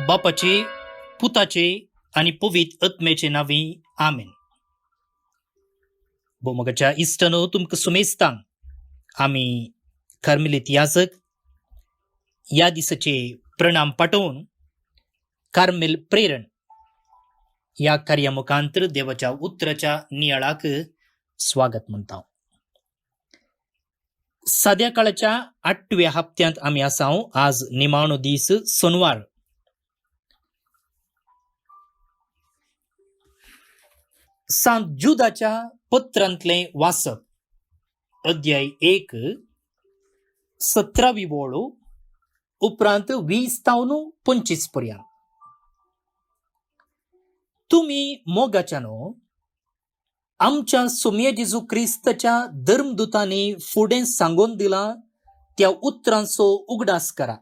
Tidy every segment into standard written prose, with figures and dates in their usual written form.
बापाचे, पुताचे आणि पवित्र आत्म्याचे नावे आमेन. बोमगाच्या इष्टनो तुमकां सुमेस्तांग आम्ही कार्मेलीत याजक या दिसाचे प्रणाम पाठवून कार्मेल प्रेरण या कार्या मुखांतर देवाच्या उतराच्या नियाळाक स्वागत म्हणता. सध्या काळाच्या 8व्या हप्त्यांत आम्ही आसाव. आज निमाणो दीस सोनवार. सांत जुदाच्या पत्रांतले वाचप. अध्याय 1 17वी ओळ उपरांत 20 तावन 25 पर्यंत. तुम्ही मोगाच्यानो आमच्या सुम्य जेजू क्रिस्ताच्या धर्मदूतांनी फुडें सांगून दिला त्या उतरांचो उगडास करा.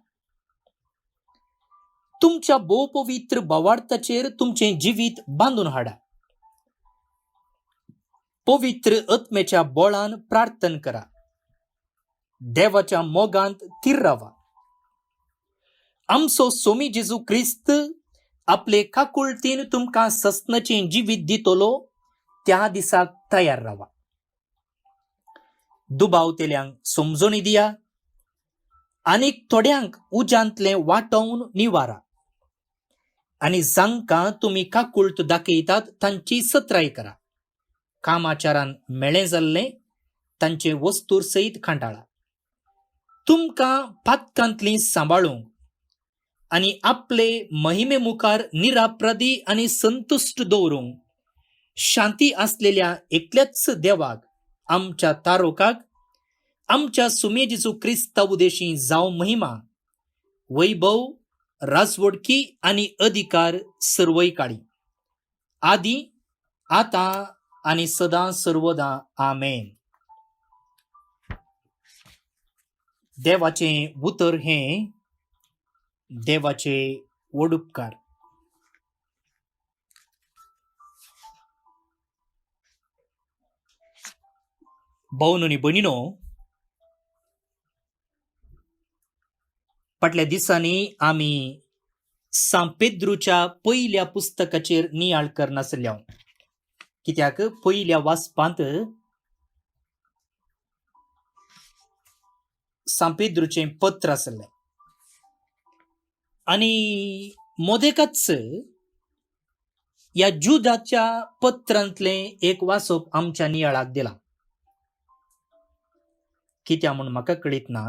तुमच्या भोव पवित्र भावार्थाचेर तुमचे जिवीत बांधून हाडा. पवित्र आत्म्याच्या बळान प्रार्थना करा. देवाच्या मोगांत थीर रावा. आमचो सोमी जेजू क्रिस्त आपले काकुळतीन तुमकां ससनाचे जिवीत दितलो त्या दिसाक तयार रावा. दुबावतेल्यांक समजोनी दिया. आनीक थोड्यांक उज्यांतले वाटोवन निवारा. आनी जांकां तुमी काकुळत दाखयतात तांची सत्राय करा. कामाचारान मेळ्ळे जाल्ले तांचे वस्तूर सयत खांडाळा. तुमकां पातकांतली सांबाळूंक आनी आपले महिमे मुखार निराप्रदी आनी संतुष्ट दवरूंक शांती असलेल्या एकल्याच देवाक आमच्या तारोकाक आमच्या सुमे जेजू क्रिस्ता उदेशी जाव महिमा, वैभव, राजवडकी आनी अधिकार सर्वय काळी, आदी, आता आनी सदां सर्वदा. आमेन. देवाचे उतर हे देवाचे वडुपकार. भाऊनो आनी भयणीनो, फाटल्या दिसांनी आमी सांत पेद्रूच्या पयल्या पुस्तकाचेर नियाळ करनासल्या. कित्याक पयल्या वाचपांत सांत पेद्रूचें पत्र आसलें आनी मोदेकाच या जुदाच्या पत्रांतले एक वाचप आमच्या नियाळाक दिला. कित्या म्हूण म्हाका कळीत ना,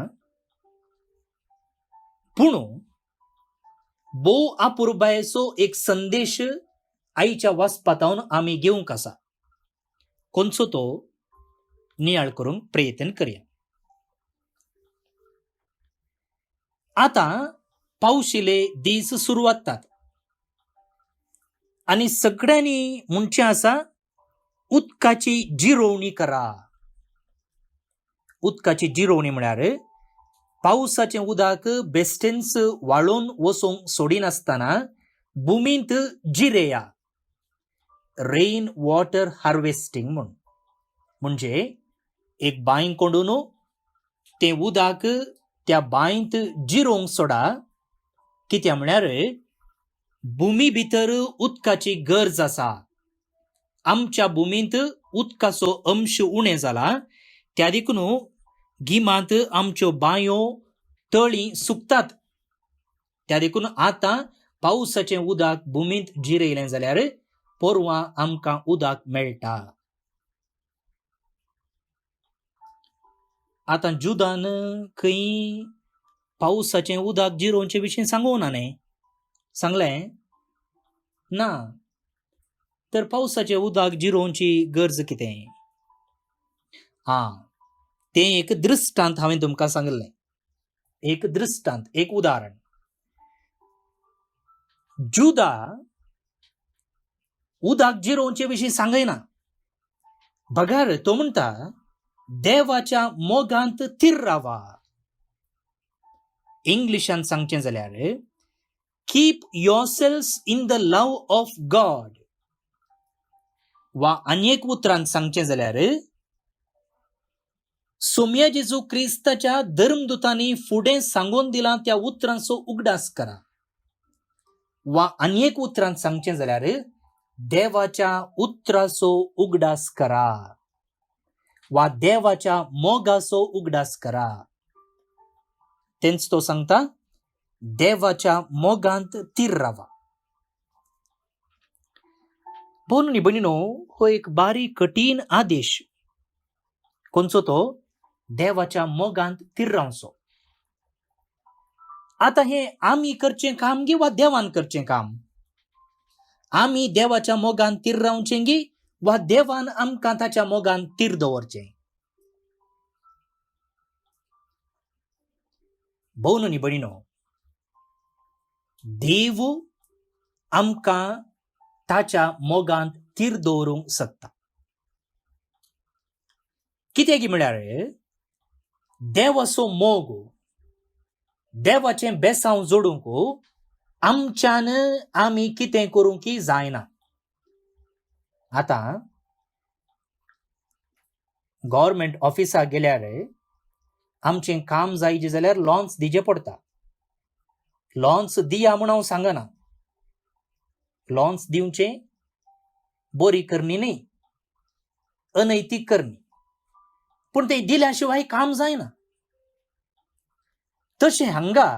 पूण भोव अपुरबायेचो एक संदेश आईच्या वाचपातावन आमी घेवंक आसा. कोणचो तो नियाळ करूंक प्रयत्न करया. आता पावशिले दीस सुरू जातात आनी सगळ्यांनी म्हणचे आसा, उदकाची जिरोवणी करा. उदकाची जिरोवणी म्हळ्यार पावसाचें उदक बेस्टेन्स वाळून वचोंक सोडिनासतना भुमींत जिरेया. रेन वॉटर हार्वेस्टिंग म्हणजे एक बांय कोंडून तें उदक त्या बांयत जिरोवंक सोडा. कित्या म्हळ्यार भुमी भितर उदकाची गरज आसा. आमच्या भुमींत उदकाचो अंश उणें जाला. त्या देखून गिमांत आमच्यो बांयो, तळी सुकतात. त्या देखून आतां पावसाचें उदक भुमींत जिरयलें जाल्यार पोरवां आमकां उदक मेळटा. आतां जुदान खंय पावसाचें उदक जिरोवचे विशीं सांगूं ना न्ही. सांगलें ना. तर पावसाचें उदक जिरोवची गरज कितें? तें एक दृश्टांत हांवें तुमकां सांगलें. एक दृश्टांत, एक उदाहरण. जुदा उदक जिरोवचे विशीं सांगयना. बगार तो म्हणटा, देवाच्या मोगांत थीर रावा. इंग्लिशान सांगचें जाल्यार keep yourselves in the love of God. वा आनी एक उतरान सांगचें जाल्यार सोम्या जेजू क्रिस्ताच्या धर्मदूतांनी फुडें सांगून दिला त्या उतरांचो उगडास करा. वा आनी एक उतरांत सांगचें जाल्यार देवाच्या उतराचो उगडास करा वा देवाच्या मोगाचो उगडास करा. तेंच तो सांगता देवाच्या मोगांत तीर रावा. भोवन आनी भयणीनो, हो एक बारीक कठीण आदेश. कोणचो तो? देवाच्या मोगांत तीर रावचो. आता हे आमी करचें काम गी वा देवान करचें काम? आमी देवाच्या मोगान तीर रावचें गी वा देवान आमकां ताच्या मोगान तीर दवरचें? भोवन आनी भयणीनो, देव आमकां ताच्या मोगांत तीर दवरूंक शकता. कित्याक म्हळ्यार देवाचो मोग, देवाचें बेसांव जोडूंक आमच्यान आमी कितें करूंक जायना. आतां गव्हर्मेंट ऑफिसाक गेल्यार आमचें काम जायचें जाल्यार लॉन्स दिचें पडटा. लॉन्स दिया म्हूण हांव सांगना. लॉन्स दिवचें बरी करणी न्ही, अनैतीक करणी. पूण तें दिल्या शिवाय काम जायना. तशें हांगा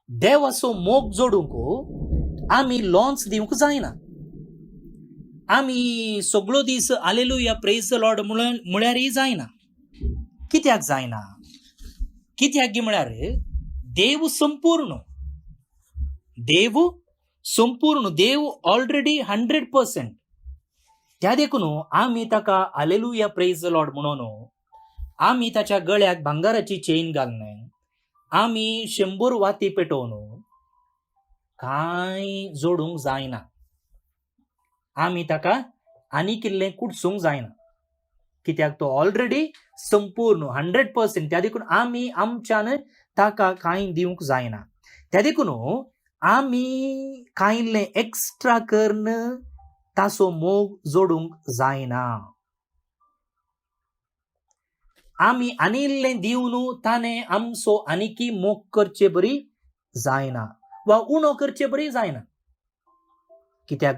देवाचो मोग जोडूंक आमी लॉन्स दिवंक जायना. आमी सगळो दीस हालेलुया प्रेज द लॉर्ड म्हळ्यारय जायना. कित्याक जायना? कित्याक म्हळ्यार देव संपूर्ण, देव ऑलरेडी 100%. त्या देखून आमी ताका हालेलुया प्रेज द लॉर्ड म्हणून आमी ताच्या गळ्याक भांगाराची चेन घालून आमी 100 वाती पेटोवन कांय जोडूंक जायना. आमी ताका आनी किल्लें कुडसूंक जायना. कित्याक तो ऑलरेडी संपूर्ण 100%. त्या देखून आमी आमच्यान ताका कांय दिवंक जायना. त्या देखून आमी कांयल्लें एक्स्ट्रा करून ताचो मोग जोडूंक जायना. आमी आनिल्लें दिवन ताणें आमचो आनीकी मोग करचे बरी जायना वा उणो करचे बरी जायना. कित्याक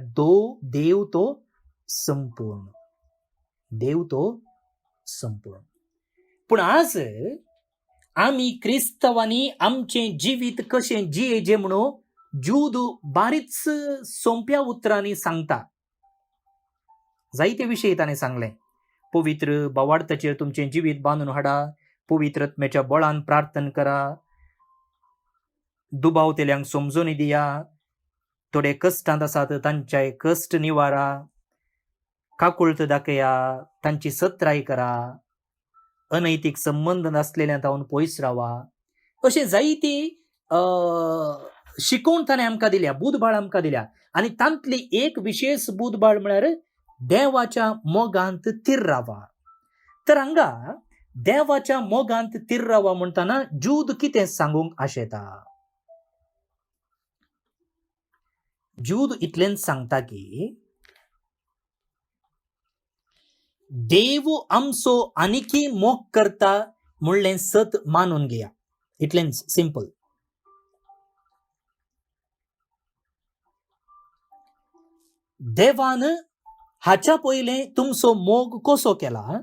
देव तो संपूर्ण, देव तो संपूर्ण. पूण आज आमी क्रिस्तवांनी आमचें जिवीत कशें जियेचें म्हणून जूद बारीच सोंप्या उतरांनी सांगता. जायते विशय ताणें सांगले. पवित्र बोवार्थाचेर तुमचें जिवीत बांदून हाडा, पवित्र आत्म्याच्या बळान प्रार्थना करा, दुबावतेल्यांक समजूनी दिया, थोडे कश्टांत आसात तांचे कश्ट निवारा, काकुळट दाखया, तांची सत्राय करा, अनैतीक संबंध नासलेल्या तावन पयस रावा. अशें जायती शिकवण ताणें आमकां दिल्या, बुधबाळ आमकां दिल्या. आनी तांतली एक विशेष बुधबाळ म्हळ्यार देवाच्या मोगांत तीर रावा. तर हांगा देवाच्या मोगांत तीर रावा म्हणटना जूद कितें सांगूंक आशेता? जूद इतलेंच सांगता की देव आमचो आनीकी मोग करता म्हणलें सत मानून घेया. इतलेंच सिंपल. देवान हाच्या पयलें तुमचो मोग कसो केला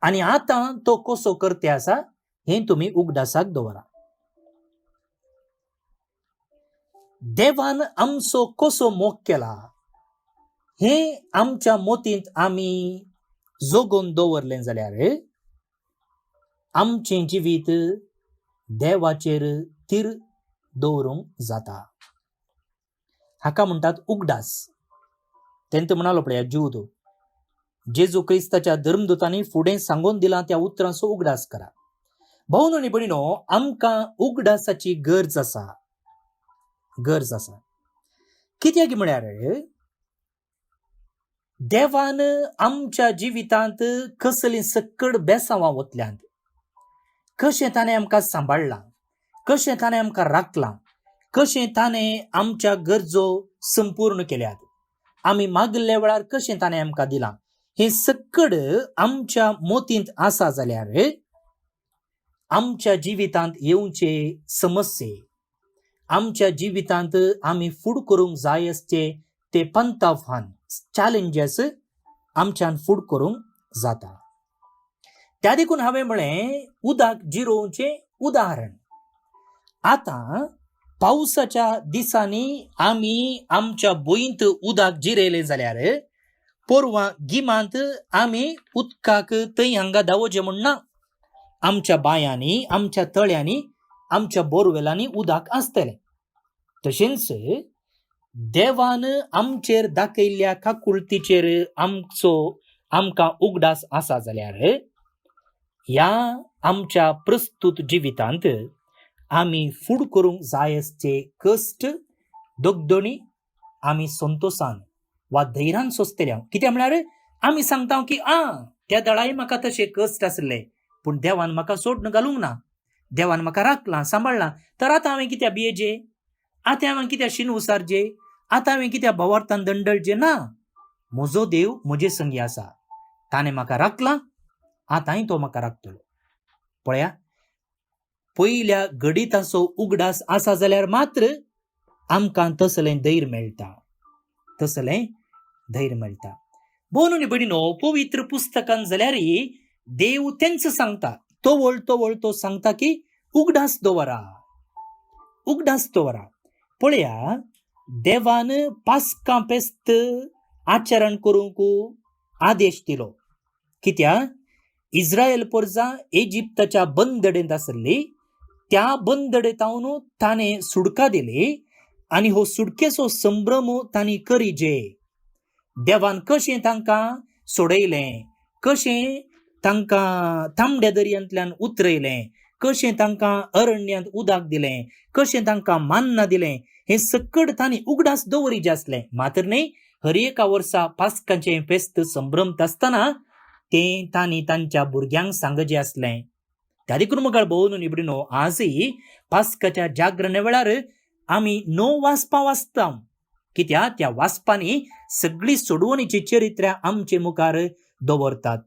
आनी आतां तो कसो करते आसा हें तुमी उगडासाक दवरा. देवान आमचो कसो मोग केला हें आमच्या मोतींत आमी जोगून दवरलें जाल्यार आमचें जिवीत देवाचेर तीर दवरूंक जाता. हाका म्हणटात उगडास. तेंत म्हणालो पळया जूद, जेजू क्रिस्ताच्या धर्मदूतांनी फुडें सांगून दिलां त्या उतरांचो उगडास करा. भोवन आनी भयणीनो, आमकां उगडासाची गरज आसा. गरज आसा. कित्याक म्हळ्यार देवान आमच्या जिवितांत कसलीं सकड बेसांवां वतल्यांत, कशें ताणें आमकां सांबाळलां, कशें ताणें आमकां राखलां, कशें ताणें आमच्या गरजो संपूर्ण केल्यात, आमी मागल्या वेळार कशें ताणें आमकां दिलां, हें सकड आमच्या मोतींत आसा जाल्यार आमच्या जिवितांत येवचे समस्ये, आमच्या जिवितांत आमी फूड करूंक जाय आसचे ते पंथावान चॅलेंजेस आमच्यान फूड करूंक जाता. त्या देखून हांवें म्हळें उदक जिरोवचें उदाहरण. आतां पावसाच्या दिसांनी आमी आमच्या बोईंत उदक जिरयलें जाल्यार पोरवां गिमांत आमी उदकाक थंय हांगा दावोवचें म्हूण ना. आमच्या बायांनी, आमच्या तळ्यांनी, आमच्या बोरवेलांनी उदक आसतलें. तशेंच देवान आमचेर दाखयल्ल्या काकुळतीचेर आमकां उगडास आसा जाल्यार ह्या आमच्या प्रस्तुत जिवितांत आमी फूड करूंक जाय आसचे कश्ट दगदणी आमी संतोषान वा धैर्यान सोंसतल्या. कित्याक म्हळ्यार आमी सांगता की त्या दळाय म्हाका तशे कश्ट आसले, पूण देवान म्हाका सोडून घालूंक ना, देवान म्हाका राखलां, सांबाळलां, तर आतां हांवें कित्याक भियेचें, आतां हांवें कित्याक शीन उसारचें, आतां हांवें कित्याक भवार्थान दंडळचें ना. म्हजो देव म्हजे संगी आसा, ताणें म्हाका राखलां, आतांय तो म्हाका राखतलो. पळया, पयल्या घडीताचो उगडास आसा जाल्यार मात्र आमकां तसलें धैर्य मेळटा, तसलें धैर्य मेळटा. भोवन आनी भयणीनो, पवित्र पुस्तकान जाल्यार देव तेंच सांगता, तो सांगता की उगडास दवरा, उगडास दवरा. पळया, देवान पास्का फेस्त आचरण करूंक आदेश दिलो. कित्याक इस्रायल परजा इजिप्ताच्या बंदडेंत आसली, त्या बंदडेंतावन ताणें सुडका दिली आनी हो सुडकेचो संभ्रम तांणी करिजे. देवान कशें तांकां सोडयलें, कशें तांकां तांबड्या दर्यांतल्यान उतरयलें, कशें तांकां अरण्यांत उदक दिलें, कशें तांकां मान्ना दिलें, हें सकट तांणी उगडास दवरिचें आसलें. मात्र न्ही, हर एका वर्सा पास्काचें फेस्त संभ्रमत आसतना तें तांणी तांच्या भुरग्यांक सांगचें आसलें. त्या देखून मुखार भोवन निबडिनो, आजय पास्काच्या जागरणे वेळार आमी 9 वाचपां वाचता. कित्याक त्या वाचपांनी सगळीं सोडवणीची चरित्रां आमचे मुखार दवरतात.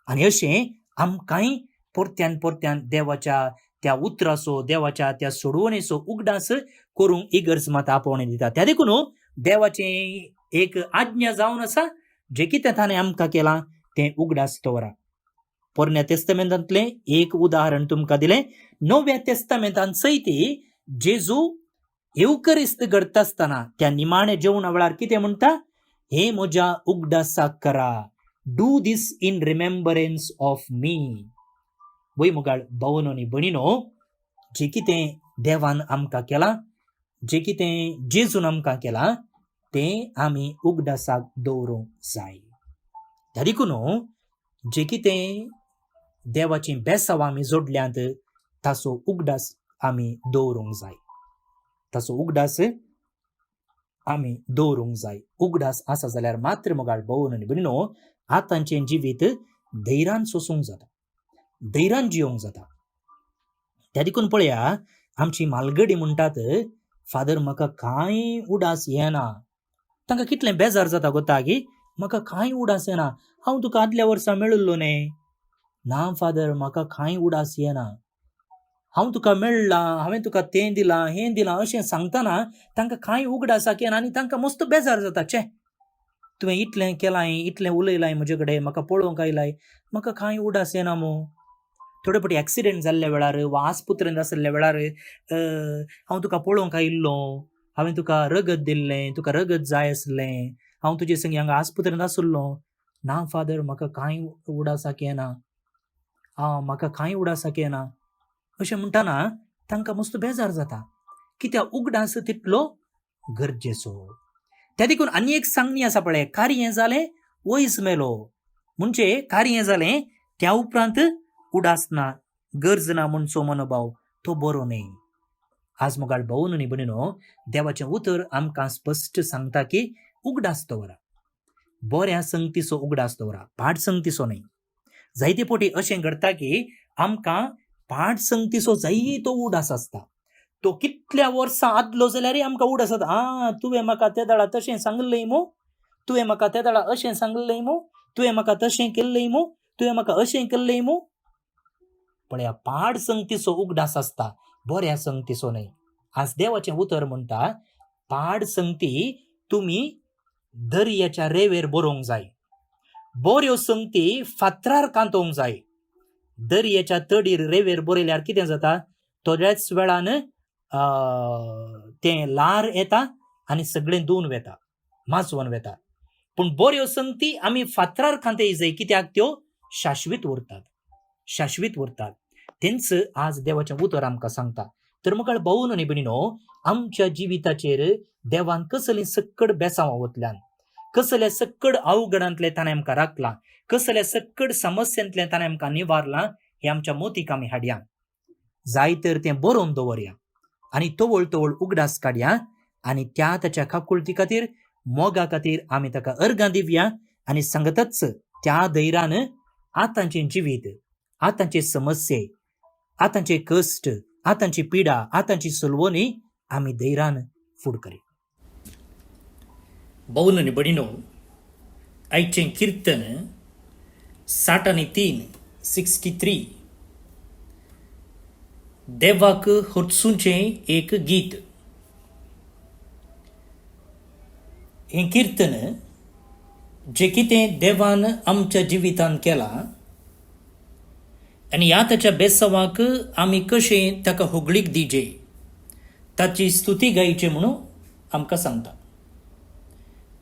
आनी अशें आमकांय परत्यान परत्यान देवाच्या त्या उतराचो, देवाच्या त्या सोडवणेचो उगडास करूंक इगर्ज मात आपोवणें दिता. त्या देखून देवाचें एक आज्ञा जावन आसा, जें कितें ताणें आमकां केलां तें उगडास दवरा. पोरण्या तेस्तमेंतांतलें एक उदाहरण तुमकां दिलें. नव्या तेस्तमेंतांत सैती जेजू येवकरिस्त घडता आसतना त्या निमाणे जेवणा वेळार कितें म्हणटा, हे म्हज्या उगडासाक करा, do these in remembrance of me. वय मुगाळ भावनो आनी भयणीनो, जें कितें देवान आमकां केलां, जें कितें जेजून आमकां केलां, तें आमी उगडासाक दवरूंक जाय. त्या देखून जें कितें देवाचीं बेसांवां आमी जोडल्यांत, ताचो उगडास आमी दवरूंक जाय, ताचो उगडास आमी दवरूंक जाय. उगडास आसा जाल्यार मात्र मुगाळ भोवन आनी भयणीनो, आतांचें जिवीत धैर्यान सोंसूंक जाता, धैर्यान जियोंक जाता. त्या देखून पळया, आमची म्हालगडी म्हणटात, फादर म्हाका कांय उडास येना. तांकां कितलें बेजार जाता गोता की, म्हाका कांय उडास येना, हांव तुका आदल्या वर्सा मेळिल्लो न्ही. ना फादर, म्हाका कांय उडास येना, हांव तुका मेळ्ळां, हांवें तुका तें दिलां, हें दिलां, अशें सांगतना तांकां कांय उगडासाक येना आनी तांकां मस्त बेजार जाता. चे, तुवें इतलें केलां, इतलें उलयलां म्हजे कडेन, म्हाका पळोवंक आयलाय, म्हाका कांय उडास येना मो. थोडे फावटी एक्सिडेंट जाल्ल्या वेळार वा आस्पत्रेंत आसल्या वेळार हांव तुका पळोवंक आयिल्लो, हांवें तुका रगत दिल्लें, तुका रगत जाय आसलें, हांव तुजे संगी हांगा आस्पत्रेंत आसुल्लो. ना फादर, म्हाका कांय उडासाक येना, म्हाका कांय उडासाक येना. अशें म्हणटाना तांकां मस्त बेजार जाता. कित्याक उगडास तितलो गरजेचो. त्या देखून आनी एक सांगणी आसा पळय, कार्य जालें वयस मेलो. म्हणजे कार्य जालें त्या उपरांत उडास ना, गरज ना म्हणचो मनोभाव तो बरो न्ही. आज मुगाळ भोवन आनी भयणीनो, देवाचें उतर आमकां स्पश्ट सांगता की उगडास दवरा, बऱ्या संगतीचो उगडास दवरा, पाड संगतीचो न्ही. जायते फावटी अशें घडटा की आमकां पाड संगतीचो जायतो उडास आसता. तो कितल्या वर्सां आदलो जाल्यार आमकां उडास जाता. तुवें म्हाका त्या दाडा तशें सांगलें मो, तुवें म्हाका त्या दाडा अशें सांगलें मो, तुवें म्हाका तशें केल्लें मो, तुवें म्हाका अशें केल्लें मो. पळया, पाड संगतीचो उगडास आसता, बऱ्या संगतीचो न्ही. आज देवाचें उतर म्हणटा, पाड संगती तुमी दर्याच्या रेंवेर बरोवंक जाय, बऱ्यो संगती फातरार कांतोवंक जाय. दर्याच्या तडीर रेंवेर बरयल्यार कितें जाता, थोड्याच वेळान तें लार येता आनी सगळें धुवन वेता, माजवून वेता. पूण बऱ्यो संगती आमी फातरार कांतय जाय, कित्याक त्यो शाश्वीत उरतात. तेंच आज देवाचें उतर आमकां सांगता. तर मुखार भाऊन आनी भयणीनो, आमच्या जिविताचेर देवान कसलें सक्कड बेसांवांतल्यान, कसल्या सक्कड अवघडांतले ताणें आमकां राखलां, कसल्या सक्कड समस्यांतल्यान ताणें आमकां निवारलां, हें आमच्या मोतीक आमी हाडया. जाय तर तें बरोवन दवरया आनी तवळ उगडास काडया आनी त्या ताच्या काकुळटी खातीर, मोगा खातीर आमी ताका अर्गां दिवया आनी सांगतच त्या धैर्यान आतांचें जिवीत, आतांचे समस्ये, आतांचे कश्ट, आतांची पिडा, आतांची सुलवणी आमी धैर्यान फुड करया. भाऊन आनी भयणीनो, आयचें किर्तन 63 देवाक होत्सूचें एक गीत. हें किर्तन जें कितें देवान आमच्या जिवितान केलां आनी ह्या ताच्या बेसवाक आमी कशें ताका होगळीक दिजे, ताची स्तुती गायची म्हणून आमकां सांगता.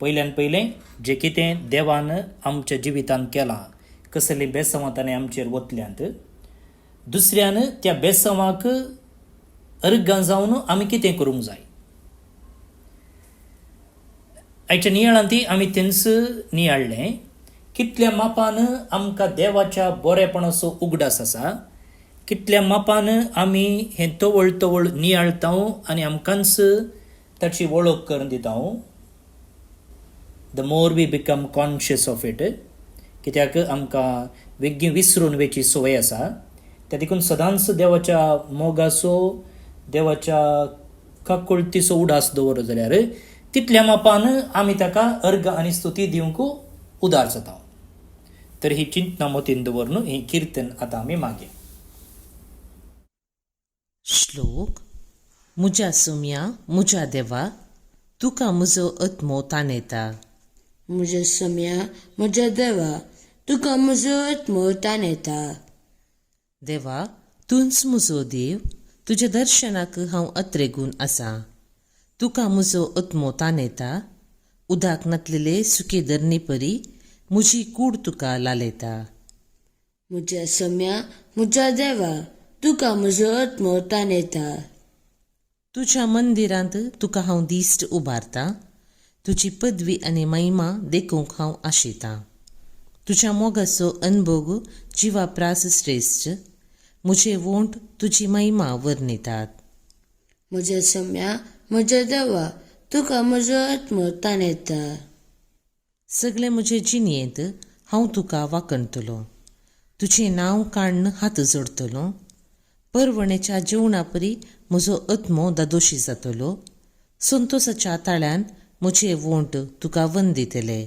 पयल्यान पयलें जें कितें देवान आमच्या जिवितान केलां, कसलीं बेसवां ताणें आमचेर वतल्यांत, दुसऱ्यान त्या बेसवाक अर्गां जावन आमी कितें करूंक जाय. आयच्या नियाळांती आमी तेंच नियाळ्ळें, कितल्या मापान आमकां देवाच्या बरेपणाचो उगडास आसा, कितल्या मापान आमी हें तवळ नियाळटाव आनी आमकांच ताची वळख करून दिताव. The more we become conscious of it, कित्याक आमकां वेगळी विसरून वेची संवय आसा. त्या देखून सदांच देवाच्या मोगाचो, देवाच्या काकुळटीचो उडास दवर जाल्यार तितल्या मापान आमी ताका अर्ग आनी स्तुती दिवंक उदार जाता. तर ही चिंतना मोतीन दवरून ही किर्तन आतां आमी मागया. श्लोक. मुज्या सुम्या, मुज्या देवा, तुका म्हजो आत्मो ताणयता. म्हज्या सम्या, म्हज्या देवा, तुका म्हजो आत्मो ताणयता. देवा, तूंच म्हजो देव, तुज्या दर्शनाक हांव अत्रेगून आसा. तुका म्हजो आत्मो ताणयता. उदाक नातलेले सुके धरणी परी म्हजी कूड तुका लालयता. म्हज्या सम्या, म्हज्या देवा, तुका म्हजो आत्मो ताणयता. तुज्या मंदिरांत तुका हांव दिश्ट उबारता. तुजी पदवी आनी महिमा देखूंक हांव आशेतां. तुज्या मोगाचो अनुभव जिवा प्रास श्रेश्ठ. म्हजे वोंट तुजी महिमा वर्णितात. म्हज्या सम्या, म्हज्या देवा, तुका म्हजो आत्मो ताणयता. सगळे म्हजे जिणेंत हांव तुका वाकणतलो. तुजें नांव काडून हात जोडतलो. परवणेच्या जेवणा परी म्हजो आत्मो दादोशी जातलो. संतोशाच्या ताळ्यान म्हजे वोंट तुका वंदितले.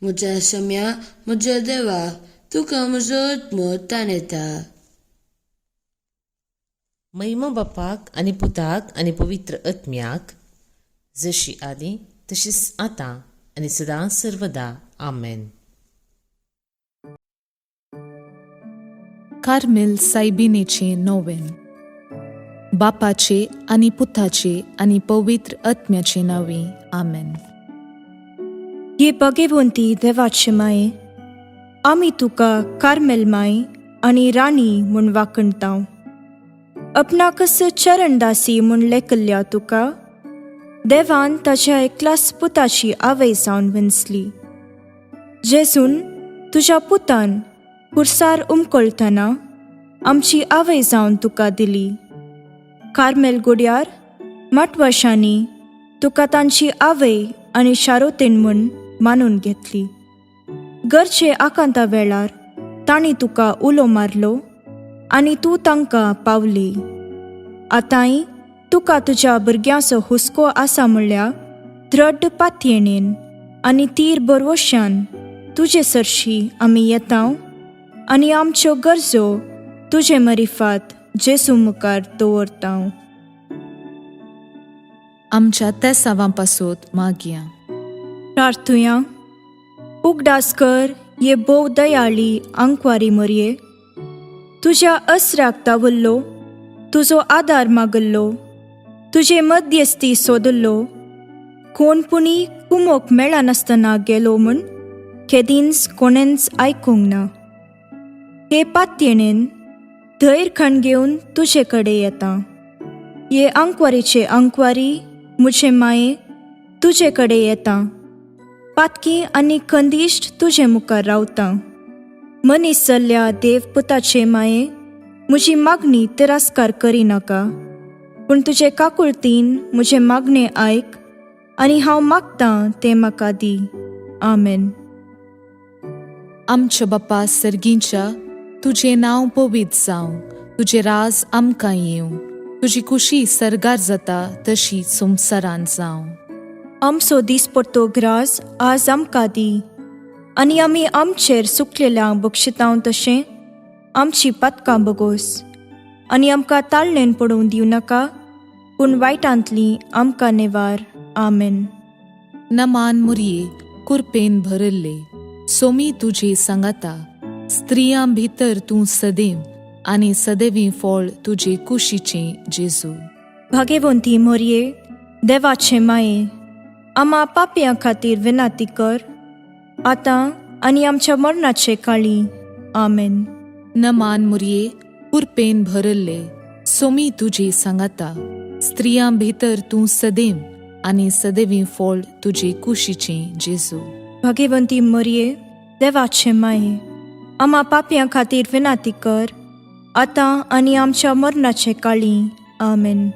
म्हज्या सम्या, म्हज्या देवा, तुका म्हजो आत्मो ताणयता. महिमा बापाक आनी पुताक आनी पवित्र आत्म्याक, जशी आदी तशीच आतां आनी सदां सर्वदा. आमेन. कार्मेल सायबिणीचे नोवेन. बापाचे आनी पुताचे आनी पवित्र आत्म्याचे नांवे. आमेन. ये भगवंती देवाचे माये, आमी तुका कार्मेल माय आनी राणी म्हूण वाकणटाव. आपणाकच चरणदासी म्हूण लेखल्या तुका देवान ताच्या एकल्याच पुताची आवय जावन विंचली. जेजून तुज्या पुतान खुर्सार उमकळतना आमची आवय जावन तुका दिली. कार्मेल गुड्यार माटवाशांनी तुका तांची आवय आनी शारोतेन म्हूण मानून घेतली. गरजे आकांता वेळार तांणी तुका उलो मारलो आनी तूं तांकां पावली. आतांय तुका तुज्या भुरग्यांचो हुस्को आसा म्हणल्यार दृढ पातयेणेन आनी तीर बरवश्यान तुजे सरशी आमी येतांव आनी आमच्यो गरजो तुजे मरिफात जेसू मुखार दवरतांव. आमच्या त्या सावांपासून मागया. प्रार्थुया. उगडास कर ये भोव दयाळी आंकवारी मरये. तुज्या अस्राक तावल्लो, तुजो आदार मागल्लो, तुजे मध्यस्थी सोदल्लो, कोणपुणी कुमोक मेळनासतना गेलो म्हूण केदींच कोणेंच आयकूंक ना. हे पातयेणेन धैर खण घेवन तुजे कडे येता. ये आंकवारीचे आंकवारी मुझे माये तुजे कडे येता. पातकी आनी खंदिश्ट तुजे मुखार रावता. मनीस जाल्ल्या देवपुताचे माये म्हजी मागणी तिरस्कार करी नाका, पूण तुजे काकुळतीन म्हजे मागणे आयक आनी हांव मागतां तें म्हाका दी. आमेन. आमच्या बापा सर्गींच्या, तुझे नाव पवित्र जावं, तुझे राज आमकां येवं, तुजी कुशी सरगार जाता तशी संवसारांत जावं. आमचो दिसपट्टो ग्रास आज आमकां दी, आनी आमी आमचेर सुकलेल्यांक बक्षितांव तशें आमची पातकां बगोस. आनी आमकां ताळणेन पडूंक दिवं नाका, पूण वायटांतली आमकां नेवार. आमेन. नमान मुरये कुरपेन भरल्ले, सोमी तुजे सांगाता. स्त्रियां भितर तूं सदैव, आनी सदैवी फळ तुजे कुशीचे जेजू. भाग्यवंती मोरये, देवाचे माये, आम्हा पापयां खातीर विनाती कर, आतां आनी आमच्या मरणाचे काळी. आमेन. नमान मुरये कुरपेन भरल्ले, सोमी तुजे सांगाता. स्त्रियां भितर तूं सदैव, आनी सदैवी फळ तुजे कुशीचे जेजू. भाग्यवंती मोरये, देवाचे माये, आम्हा पापयां खातीर विनाती कर, आतां आनी आमच्या मरणाचे काळी. आमेन.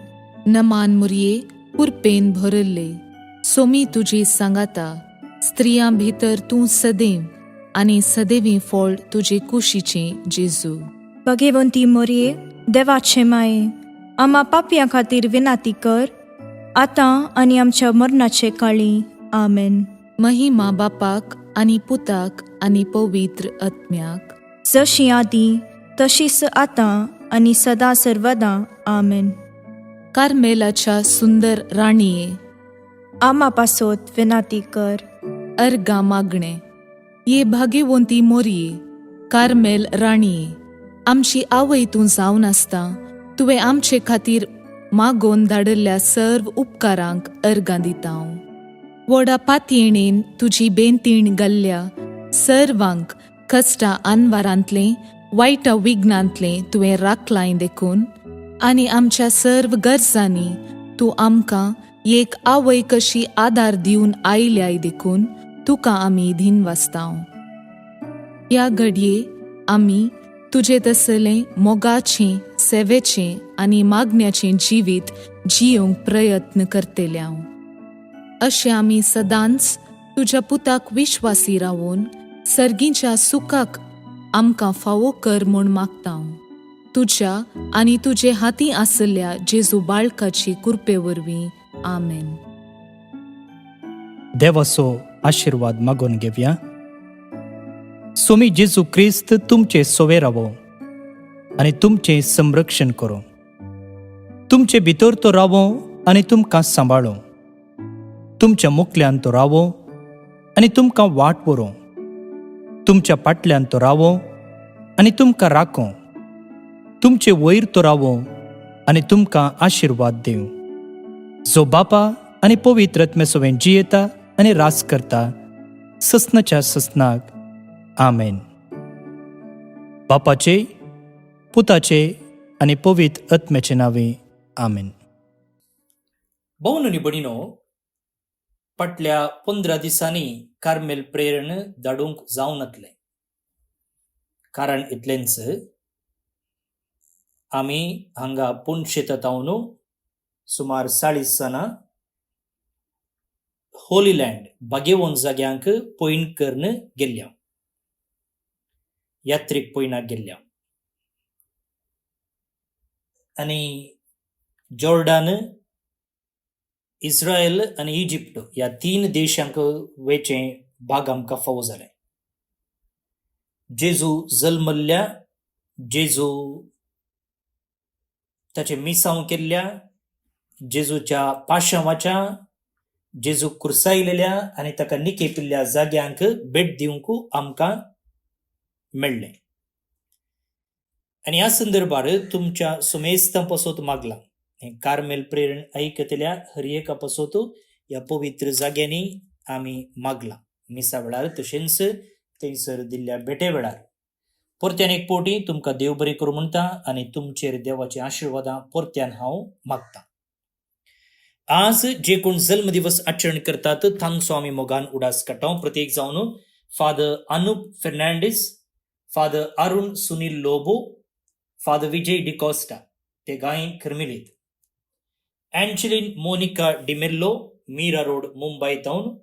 नमान मुरये कुरपेन भरल्ले, सोमी तुजे सांगाता. स्त्रियां भितर तूं सदैव, आनी सदैवी फळ तुजे कुशीचे जेजू. भाग्यवंती मोरये, देवाचे माये, आम्हा पापयां खातीर विनाती कर, आतां आनी आमच्या मरणाचे काळी. आमेन. महिमा बापाक आनी पुताक आनी पवित्र आत्म्याक, जशी आदी तशीच आतां आनी सदा सर्वदा. आमेन. कार्मेलाच्या सुंदर राणीये, आम्हा पासोत विनाती कर. अर्गा मागणे. ये भाग्यवंती मोरये, कार्मेल राणीये, आमची आवय तूं जावन आसता, तुवें आमचे खातीर मागोवन धाडल्ल्या सर्व उपकारांक अर्गां दिता हांव. व्हडा पातयेणेन तुजी बेंतीण घाल्ल्या सर्वांक कश्टां आनवारांतलें वायटा विघ्नांतलें तुवें राखलाय देखून, आनी आमच्या सर्व गरजांनी तूं आमकां एक आवय कशी आदार दिवन आयल्याय देखून तुका आमी दिनवासतांव. ह्या घडये आमी तुजे तसलें मोगाचें, सेवेचें आनी मागण्याचें जिवीत जियोंक प्रयत्न करतले हांव. अशें आमी सदांच तुज्या पुताक विश्वासी रावून सर्गीच्या सुखाक आमकां फावो कर म्हूण मागतां. तुज्या आनी तुजे हाती आसल्या जेजू बाळकाची कृपे वरवीं. आमेन. देवाचो आशिर्वाद मागून घेवया. सोमी जेजू क्रिस्त तुमचे सोवे रावो आनी तुमचें संरक्षण करो. तुमचे भितर तो रावो आनी तुमकां सांबाळो. तुमच्या मुखल्यान तो रावो आनी तुमकां वाट व्हरो. तुमच्या फाटल्यान तो रावो आनी तुमकां राखो. तुमचे वयर तो रावो आनी तुमकां आशिर्वाद दिवं. जो बापा आनी पवित्र आत्म्यासोबत जियेता आनी रास करता ससनाच्या ससनाक. आमेन. बापाचे, पुताचे आनी पवित्र आत्म्याचे नावे. आमेन. भोवन आनी भयणीनो, फाटल्या 15 दिसांनी कार्मेल प्रेरण धाडूंक जावन नातलें. कारण इतलेंच, आमी हांगा पुंछ शेतांतावन सुमार 40 जाणां होली लँड भाग्यवंत जाग्यांक पयण करून गेल्ल्या, यात्रेक पयणाक गेल्ल्या. आनी जॉर्डान, इस्रायल आनी इजिप्ट ह्या 3 देशांक वेचें भाग आमकां फावो जालें. जेजू जल्मल्ल्या, जेजू ताचे मिसांव केल्ल्या जेजूच्या पाशावाच्या जेजू कुर्सायलेल्या आनी ताका निकेपिल्ल्या जाग्यांक भेट दिवंक आमकां मेळ्ळें. आनी ह्या संदर्भार तुमच्या सुमेस्तां पासत मागलां. हें कार्मेल प्रेरण ऐकतल्या हर एका पासत ह्या पवित्र जाग्यांनी आमी मागलां. मिसा वेळार तशेंच थंयसर दिल्ल्या भेटे वेळार. परत्यान एक पोटी तुमकां देव बरें करूं म्हणटा आनी तुमचेर देवाची आशिर्वादां परत्यान हांव मागतां. आज जे कोण जल्म दिवस आचरण करतात तांचो आमी मोगान उडास काडटां. प्रत्येक जावन father Anup Fernandes, father Arun Sunil Lobo, father Vijay D'Costa ते गाय कर्मिलीत, Angeline Monica D'Mello Mira road Mumbai town,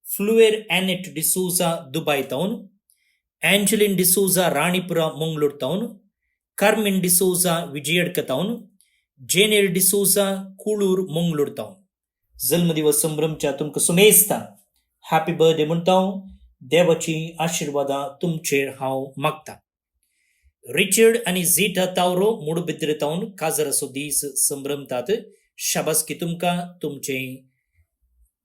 Fleur Annette D'Souza Dubai town, Angeline D'Souza Ranipura Mangalore town, Carmine D'Souza विजयडक टाउन, जेनेर डिसूजा कुळूर मंगळूर टाउन. जल्मदिवस संभ्रमच्या तुमकां सुमेस्तां हॅपी बर्थडे म्हणटा. देवाची आशिर्वादां तुमचेर हांव मागतां. रिचर्ड आनी झीटा तावरो मुडबिद्र टाउन काजराचो दीस संभ्रमतात. शाबासकी तुमकां, तुमचे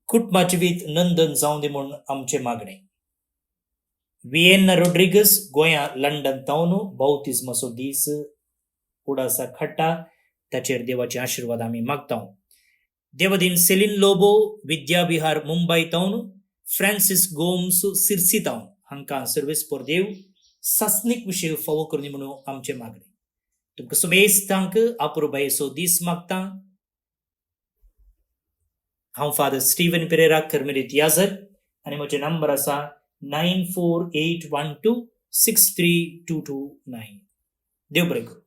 कुटुंबाचीवीत नंदन जावं दी म्हूण आमचें मागणें. विएन्ना रोड्रिगस गोंया लंडन टाउन बावतिजमाचो दीस उडासा खट्टा. ताचेर देवाची आशिर्वाद आमी मागता. देवदीन सेलिन लोबो विद्या विहार मुंबई टाउन, फ्रांसिस गोम्स सिरसी टाउन हांकां सर्वेस्पोर देव सासनीक विशय फावो करनी म्हणून आमचे मागणे. तुमकां सुमेस्तांक आपुरबायेचो दीस मागता. हांव फादर स्टीवन पेरेरा कर्मेलीत याजर आनी म्हजे नंबर आसा 9481263229. देव बरें करूं.